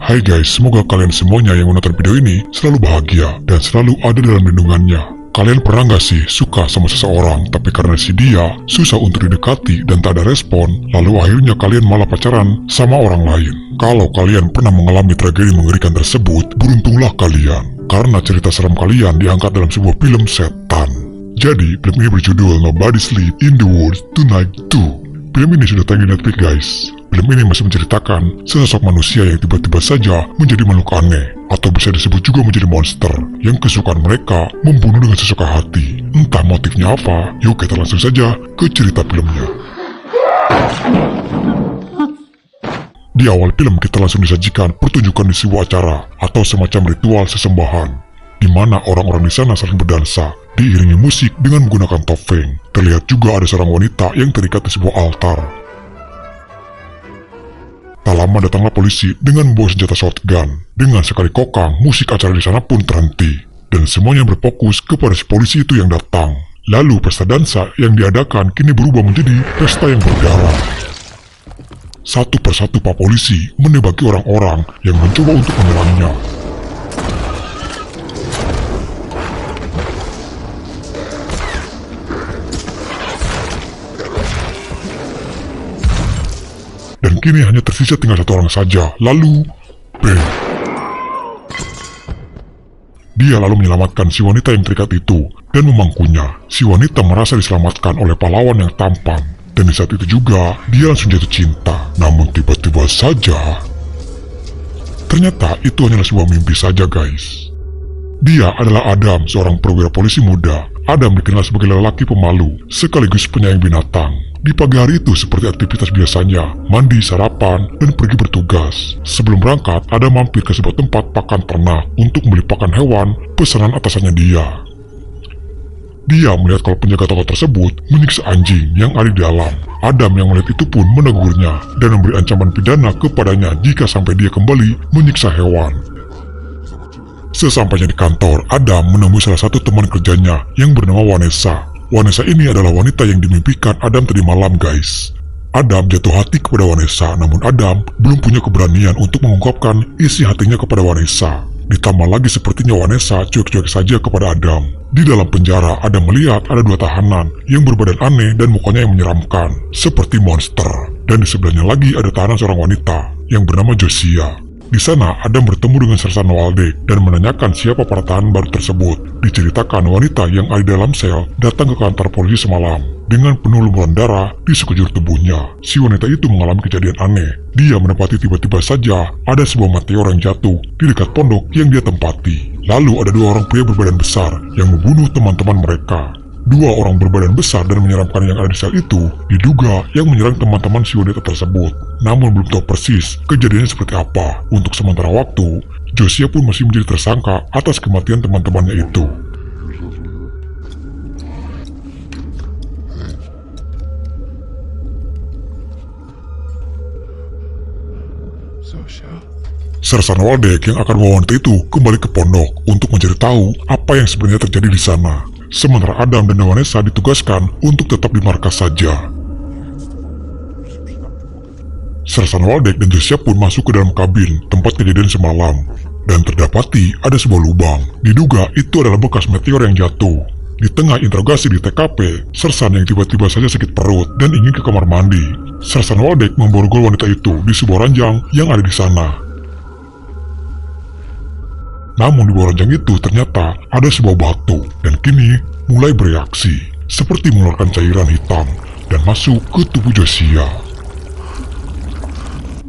Hai guys, semoga kalian semuanya yang menonton video ini selalu bahagia dan selalu ada dalam lindungannya. Kalian pernah gak sih suka sama seseorang, tapi karena si dia susah untuk didekati dan tak ada respon, lalu akhirnya kalian malah pacaran sama orang lain? Kalau kalian pernah mengalami tragedi mengerikan tersebut, beruntunglah kalian, karena cerita seram kalian diangkat dalam sebuah film setan. Jadi, film ini berjudul Nobody Sleep in the Woods Tonight 2. Film ini sudah tayang di Netflix guys. Film ini masih menceritakan sesosok manusia yang tiba-tiba saja menjadi makhluk aneh, atau bisa disebut juga menjadi monster, yang kesukaan mereka membunuh dengan sesuka hati. Entah motifnya apa, yuk kita langsung saja ke cerita filmnya. Di awal film kita langsung disajikan pertunjukan di sebuah acara atau semacam ritual sesembahan, di mana orang-orang di sana saling berdansa, diiringi musik dengan menggunakan topeng. Terlihat juga ada seorang wanita yang terikat di sebuah altar. Tak lama datanglah polisi dengan membawa senjata shotgun. Dengan sekali kokang, musik acara di sana pun terhenti, dan semuanya berfokus kepada si polisi itu yang datang. Lalu pesta dansa yang diadakan kini berubah menjadi pesta yang berdarah. Satu persatu pak polisi menembaki orang-orang yang mencoba untuk menyerangnya. Dan kini hanya tersisa tinggal satu orang saja. Lalu, bang! Dia lalu menyelamatkan si wanita yang terikat itu dan memangkunya. Si wanita merasa diselamatkan oleh pahlawan yang tampan. Dan di saat itu juga, dia langsung jatuh cinta. Namun tiba-tiba saja, ternyata itu hanyalah sebuah mimpi saja guys. Dia adalah Adam, seorang perwira polisi muda. Adam dikenal sebagai lelaki pemalu, sekaligus penyayang binatang. Di pagi hari itu seperti aktivitas biasanya, mandi, sarapan, dan pergi bertugas. Sebelum berangkat, Adam mampir ke sebuah tempat pakan ternak untuk membeli pakan hewan pesanan atasannya dia. Dia melihat kalau penjaga toko tersebut menyiksa anjing yang ada di dalam. Adam yang melihat itu pun menegurnya dan memberi ancaman pidana kepadanya jika sampai dia kembali menyiksa hewan. Sesampainya di kantor, Adam menemui salah satu teman kerjanya yang bernama Vanessa. Vanessa ini adalah wanita yang dimimpikan Adam tadi malam guys. Adam jatuh hati kepada Vanessa, namun Adam belum punya keberanian untuk mengungkapkan isi hatinya kepada Vanessa. Ditambah lagi sepertinya Vanessa cuek-cuek saja kepada Adam. Di dalam penjara, Adam melihat ada dua tahanan yang berbadan aneh dan mukanya yang menyeramkan, seperti monster. Dan di sebelahnya lagi ada tahanan seorang wanita yang bernama Josiah. Di sana, Adam bertemu dengan Sersan Waldeck dan menanyakan siapa para tahanan baru tersebut. Diceritakan wanita yang ada di dalam sel datang ke kantor polisi semalam dengan penuh lumuran darah di sekujur tubuhnya. Si wanita itu mengalami kejadian aneh. Dia mendapati tiba-tiba saja ada sebuah meteor yang jatuh di dekat pondok yang dia tempati. Lalu ada dua orang pria berbadan besar yang membunuh teman-teman mereka. Dua orang berbadan besar dan menyeramkan yang ada di sel itu diduga yang menyerang teman-teman si wanita tersebut. Namun belum tahu persis kejadiannya seperti apa. Untuk sementara waktu, Josiah pun masih menjadi tersangka atas kematian teman-temannya itu. Sersan Waldeck yang akan membawa wanita itu kembali ke pondok untuk mencari tahu apa yang sebenarnya terjadi di sana. Sementara Adam dan Vanessa ditugaskan untuk tetap di markas saja. Sersan Waldeck dan Josiah pun masuk ke dalam kabin tempat kejadian semalam. Dan terdapati ada sebuah lubang. Diduga itu adalah bekas meteor yang jatuh. Di tengah interogasi di TKP, Sersan yang tiba-tiba saja sakit perut dan ingin ke kamar mandi. Sersan Waldeck memborgol wanita itu di sebuah ranjang yang ada di sana. Namun di bawah ranjang itu ternyata ada sebuah batu dan kini mulai bereaksi seperti mengeluarkan cairan hitam dan masuk ke tubuh Josiah.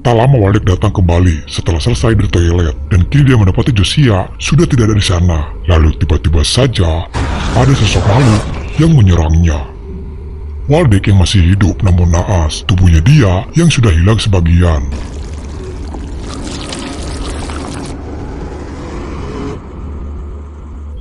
Tak lama Waldeck datang kembali setelah selesai dari toilet dan kini dia mendapati Josiah sudah tidak ada di sana. Lalu tiba-tiba saja ada sosok makhluk yang menyerangnya. Waldeck yang masih hidup namun naas, tubuhnya dia yang sudah hilang sebagian.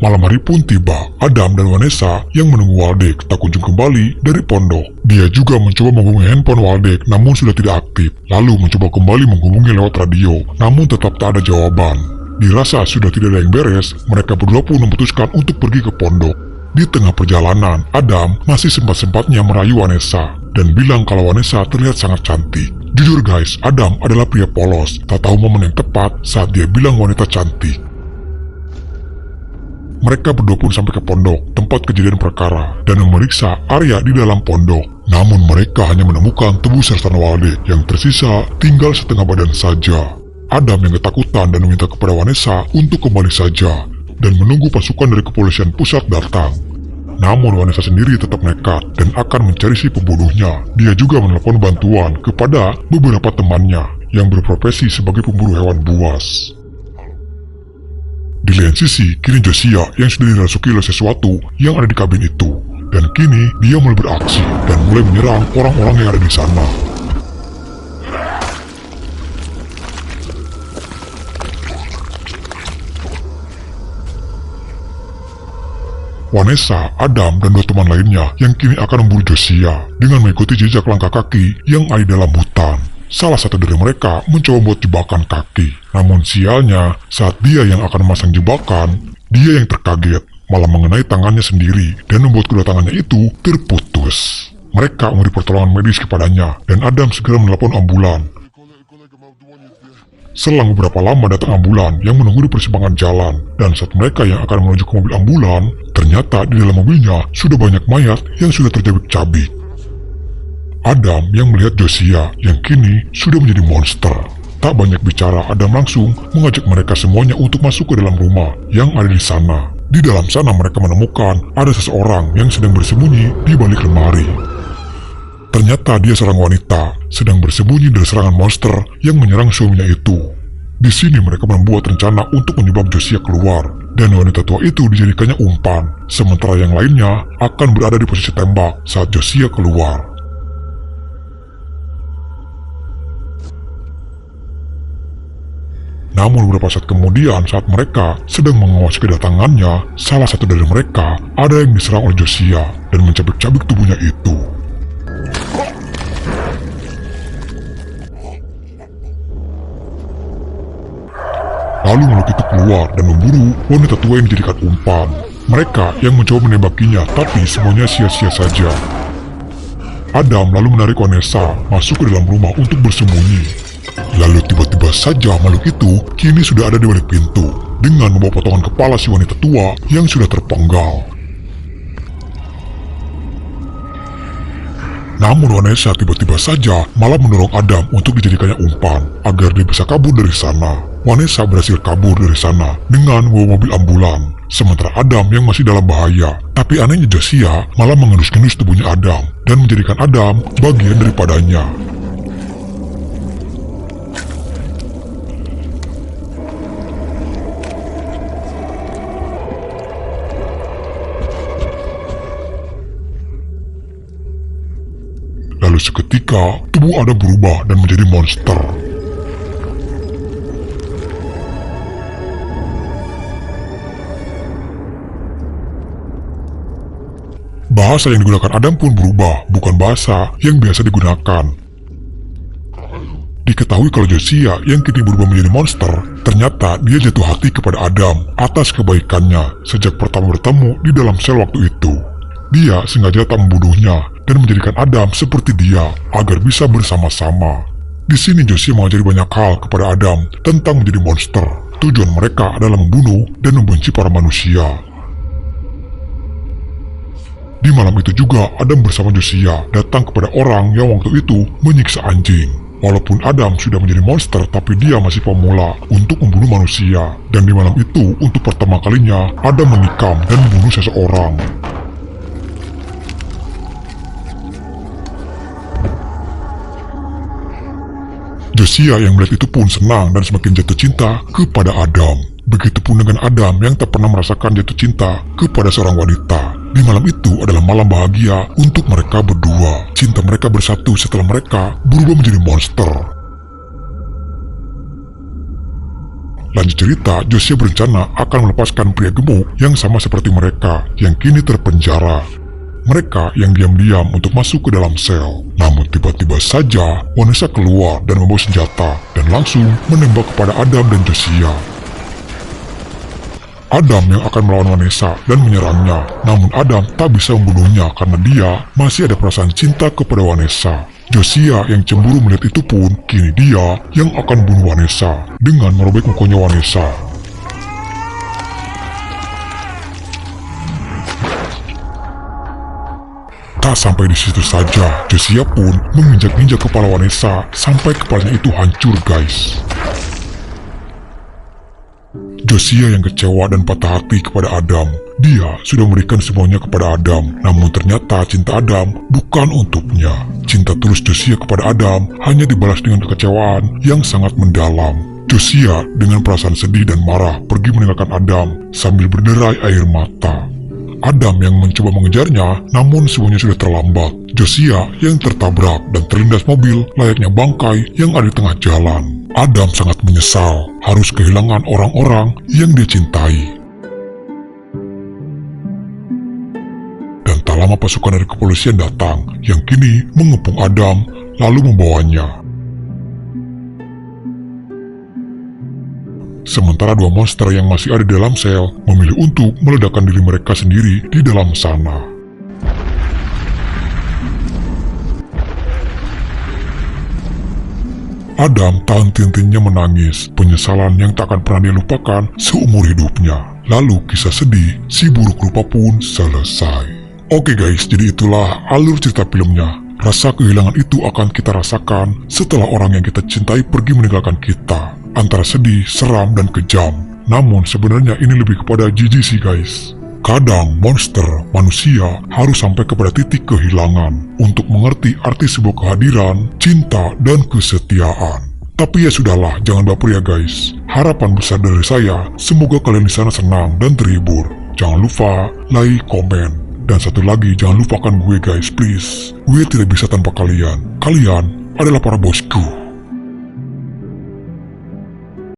Malam hari pun tiba, Adam dan Vanessa yang menunggu Waldeck tak kunjung kembali dari pondok. Dia juga mencoba menghubungi handphone Waldeck namun sudah tidak aktif. Lalu mencoba kembali menghubungi lewat radio, namun tetap tak ada jawaban. Dirasa sudah tidak ada yang beres, mereka berdua pun memutuskan untuk pergi ke pondok. Di tengah perjalanan, Adam masih sempat-sempatnya merayu Vanessa. dan bilang kalau Vanessa terlihat sangat cantik. Jujur guys, Adam adalah pria polos, tak tahu momen yang tepat saat dia bilang wanita cantik. Mereka berdua pun sampai ke pondok, tempat kejadian perkara, dan memeriksa area di dalam pondok. Namun mereka hanya menemukan tubuh Sersan Walde yang tersisa tinggal setengah badan saja. Adam yang ketakutan dan meminta kepada Vanessa untuk kembali saja, dan menunggu pasukan dari kepolisian pusat datang. Namun Vanessa sendiri tetap nekat dan akan mencari si pembunuhnya. Dia juga menelepon bantuan kepada beberapa temannya yang berprofesi sebagai pemburu hewan buas. Di lain sisi, kini Josiah yang sudah dirasuki oleh sesuatu yang ada di kabin itu. Dan kini dia mulai beraksi dan mulai menyerang orang-orang yang ada di sana. Vanessa, Adam, dan dua teman lainnya yang kini akan memburu Josiah dengan mengikuti jejak langkah kaki yang ada di dalam hutan. Salah satu dari mereka mencoba membuat jebakan kaki. Namun sialnya, saat dia yang akan memasang jebakan, dia yang terkaget malah mengenai tangannya sendiri dan membuat kedua tangannya itu terputus. Mereka memberi pertolongan medis kepadanya dan Adam segera menelpon ambulan. Selang beberapa lama datang ambulan yang menunggu di persimpangan jalan, dan saat mereka yang akan menuju ke mobil ambulan, ternyata di dalam mobilnya sudah banyak mayat yang sudah tercabik-cabik. Adam yang melihat Josiah yang kini sudah menjadi monster. Tak banyak bicara, Adam langsung mengajak mereka semuanya untuk masuk ke dalam rumah yang ada di sana. Di dalam sana mereka menemukan ada seseorang yang sedang bersembunyi di balik lemari. Ternyata dia seorang wanita, sedang bersembunyi dari serangan monster yang menyerang suaminya itu. Di sini mereka membuat rencana untuk menyebab Josiah keluar, dan wanita tua itu dijadikannya umpan, sementara yang lainnya akan berada di posisi tembak saat Josiah keluar. Namun beberapa saat kemudian saat mereka sedang mengawasi kedatangannya, salah satu dari mereka ada yang diserang oleh Josiah dan mencabik-cabik tubuhnya itu. Lalu makhluk itu keluar dan memburu wanita tua yang dijadikan umpan. Mereka yang mencoba menembakinya, tapi semuanya sia-sia saja. Adam lalu menarik Vanessa masuk ke dalam rumah untuk bersembunyi. Lalu tiba-tiba saja makhluk itu kini sudah ada di balik pintu dengan membawa potongan kepala si wanita tua yang sudah terpenggal. Namun Vanessa tiba-tiba saja malah mendorong Adam untuk dijadikannya umpan agar dia bisa kabur dari sana. Vanessa berhasil kabur dari sana dengan membawa mobil ambulan, sementara Adam yang masih dalam bahaya. Tapi anehnya Josiah malah mengendus-endus tubuhnya Adam dan menjadikan Adam bagian daripadanya. Lalu seketika, tubuh Adam berubah dan menjadi monster. Bahasa yang digunakan Adam pun berubah, bukan bahasa yang biasa digunakan. Diketahui kalau Josiah yang kini berubah menjadi monster, ternyata dia jatuh hati kepada Adam atas kebaikannya sejak pertama bertemu di dalam sel waktu itu. Dia sengaja tak membunuhnya dan menjadikan Adam seperti dia agar bisa bersama-sama. Di sini Josiah mengajari banyak hal kepada Adam tentang menjadi monster. Tujuan mereka adalah membunuh dan membenci para manusia. Di malam itu juga Adam bersama Josiah datang kepada orang yang waktu itu menyiksa anjing. Walaupun Adam sudah menjadi monster, tapi dia masih pemula untuk membunuh manusia. Dan di malam itu untuk pertama kalinya Adam menikam dan membunuh seseorang. Josiah yang melihat itu pun senang dan semakin jatuh cinta kepada Adam. Begitupun dengan Adam yang tak pernah merasakan jatuh cinta kepada seorang wanita. Di malam itu adalah malam bahagia untuk mereka berdua. Cinta mereka bersatu setelah mereka berubah menjadi monster. Lanjut cerita, Josiah berencana akan melepaskan pria gemuk yang sama seperti mereka yang kini terpenjara. Mereka yang diam-diam untuk masuk ke dalam sel. Namun tiba-tiba saja Vanessa keluar dan membawa senjata dan langsung menembak kepada Adam dan Josiah. Adam yang akan melawan Vanessa dan menyerangnya. Namun Adam tak bisa membunuhnya karena dia masih ada perasaan cinta kepada Vanessa. Josiah yang cemburu melihat itu pun, kini dia yang akan bunuh Vanessa dengan merobek mukanya Vanessa. Tak sampai di situ saja, Josiah pun menginjak-injak kepala Vanessa sampai kepalanya itu hancur guys. Josiah yang kecewa dan patah hati kepada Adam. Dia sudah memberikan semuanya kepada Adam, namun ternyata cinta Adam bukan untuknya. Cinta tulus Josiah kepada Adam hanya dibalas dengan kekecewaan yang sangat mendalam. Josiah dengan perasaan sedih dan marah pergi meninggalkan Adam sambil berderai air mata. Adam yang mencoba mengejarnya, namun semuanya sudah terlambat. Josiah yang tertabrak dan terlindas mobil layaknya bangkai yang ada di tengah jalan. Adam sangat menyesal harus kehilangan orang-orang yang dia cintai. Dan tak lama pasukan dari kepolisian datang yang kini mengepung Adam lalu membawanya. Sementara dua monster yang masih ada di dalam sel memilih untuk meledakkan diri mereka sendiri di dalam sana. Adam tak henti-hentinya menangis, penyesalan yang tak akan pernah dia lupakan seumur hidupnya. Lalu kisah sedih si buruk rupa pun selesai. Oke guys, jadi itulah alur cerita filmnya. Rasa kehilangan itu akan kita rasakan setelah orang yang kita cintai pergi meninggalkan kita. Antara sedih, seram, dan kejam. Namun sebenarnya ini lebih kepada jijik sih guys. Kadang monster, manusia harus sampai kepada titik kehilangan untuk mengerti arti sebuah kehadiran, cinta, dan kesetiaan. Tapi ya sudahlah, jangan baper ya guys. Harapan besar dari saya, semoga kalian di sana senang dan terhibur. Jangan lupa like, komen. Dan satu lagi, jangan lupakan gue guys, please. Gue tidak bisa tanpa kalian. Kalian adalah para bosku.